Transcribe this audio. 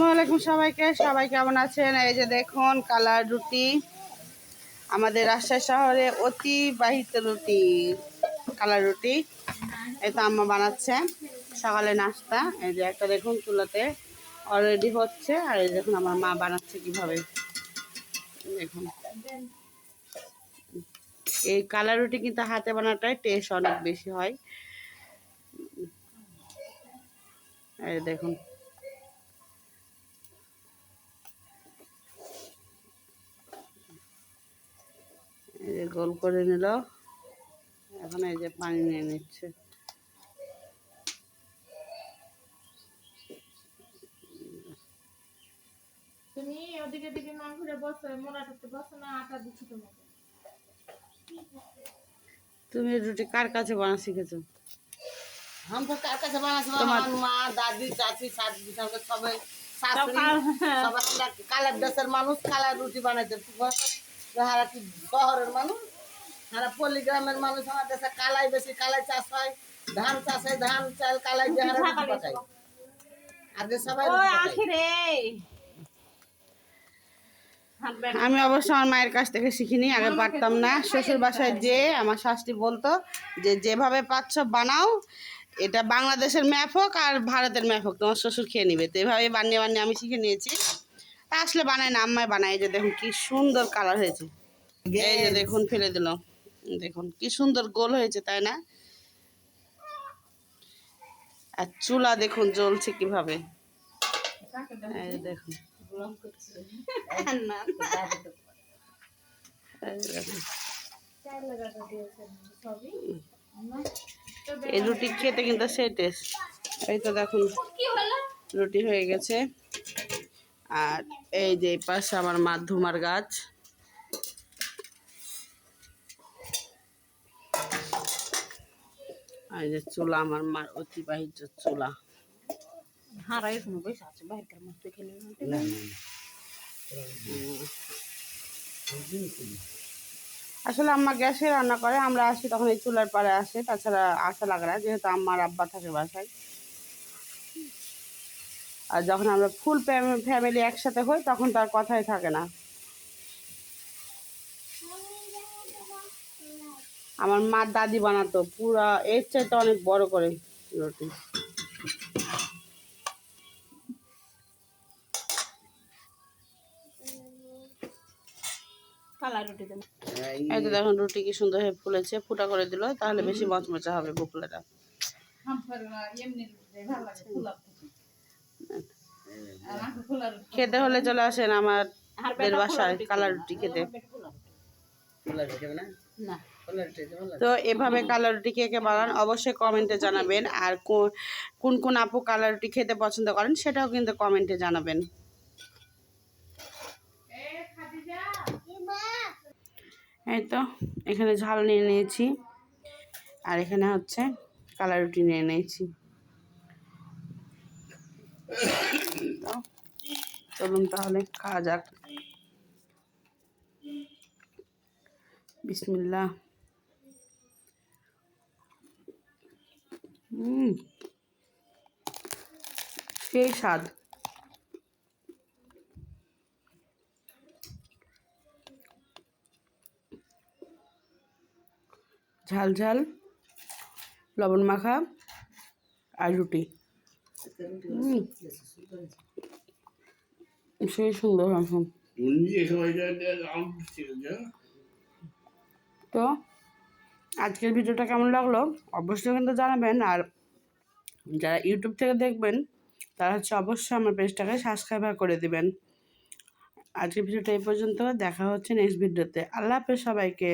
আসসালামু আলাইকুম সবাইকে। সবাই কেমন আছেন? এই যে দেখুন কালার রুটি, আমাদের রাজশাহী শহরে অতিবাহিত রুটি, কালার রুটি। এই তো আম্মা বানাচ্ছে সকালে নাস্তা। এই যে একটা দেখুন চুলাতে অলরেডি হচ্ছে, আর এই দেখুন আমার মা বানাচ্ছে কিভাবে। দেখুন এই কালার রুটি কিন্তু হাতে বানাটাই টেস্ট অনেক বেশি হয়। এই দেখুন এই যে গোল করে নিল, এখন এই যে পানি নিয়ে নিচ্ছে। তুমি ওদিকে দিকে না ঘুরে বসো, মোড়াটাতে বসো না, আটা দিচ্ছি তোমাকে। তুমি রুটি কার কাছে বানা শিখেছো? हम तो কার কাছে বানাচ্ছি? আমার মা, দাদি, চাচি, শাশুড়ি, সবাই শাশুড়ি, সবাই আমরা কালার দেশের মানুষ, কালার রুটি বানাইতে। যারা কি শহরের মানুষ, যারা পল্লী গ্রামের মানুষ, আমার দেশে কালাই বেশি, কালাই চাষ হয়, ধান চাষ হয়, ধান চাল কালাই দিয়ে হারা রুটি পাকায়। আগে সবাই আমি অবশ্য আমার মায়ের কাছ থেকে শিখিনি, আগে পারতাম না। শ্বশুর বাসায় যে আমার শাশুড়ি বলতো যে যেভাবে পাচ্ছ বানাও, এটা বাংলাদেশের ম্যাপ হোক আর ভারতের ম্যাপ হোক, তোমার শ্বশুর খেয়ে নিবে। তো এভাবে বানিয়ে বানিয়ে আমি শিখে নিয়েছি। তা আসলে বানায় না, আম্মায় বানায়। এই যে দেখুন কি সুন্দর কালার হয়েছে, এই যে দেখুন ফেলে দিল, দেখুন কি সুন্দর গোল হয়েছে, তাই না? আর চুলা দেখুন জ্বলছে কিভাবে, এই যে দেখুন। এই রুটি খেতে কিন্তু সেই টেস্ট। এই তো দেখুন রুটি হয়ে গেছে। আর এই যে পাশে আমার মা ধুমার গাছ, আর এই যে চুলা, আমার মার অতিবাহিত চুলা। আসলে আম্মা গ্যাসে রান্না করে, আমরা আসি তখন এই চুলার পাড়ে আসে, তাছাড়া আসা লাগে না, যেহেতু আম্মার আব্বা থাকে বাসায়। আর যখন আমরা ফুল ফ্যামিলি একসাথে হই তখন তার কথাই থাকে না। আমার মার দাদি বানাতো পুরা এর চাইতে অনেক বড় করে রুটি। এই তো দেখুন রুটি কি সুন্দর হয়ে ফুলেছে, ফুটা করে দিল, তাহলে বেশি মচমচা হবে বকুলাটা। খেতে হলে চলে আসেন আমাদের বাসায় কালার রুটি খেতে। তো এভাবে কালার রুটি কে কে বানান অবশ্যই কমেন্টে জানাবেন। আর কোন কোন আপু কালার রুটি খেতে পছন্দ করেন সেটাও কিন্তু কমেন্টে জানাবেন। এই তো এখানে ঝাল নিয়ে নিয়েছি, আর এখানে হচ্ছে কালার রুটি নিয়ে নিয়েছি। তো চলুন তাহলে খাওয়া যাক। বিসমিল্লাহ। সেই স্বাদ। ঝাল ঝাল, লবণ মাখা আর রুটি, সেই সুন্দর এখন। তো আজকের ভিডিওটা কেমন লাগলো অবশ্যই কিন্তু জানাবেন। আর যারা ইউটিউব থেকে দেখবেন তারা হচ্ছে অবশ্যই আমার পেজটাকে সাবস্ক্রাইব করে দিবেন। আজকের ভিডিওটা এই পর্যন্ত, দেখা হচ্ছে নেক্সট ভিডিওতে। আল্লাহ হাফেজ সবাইকে।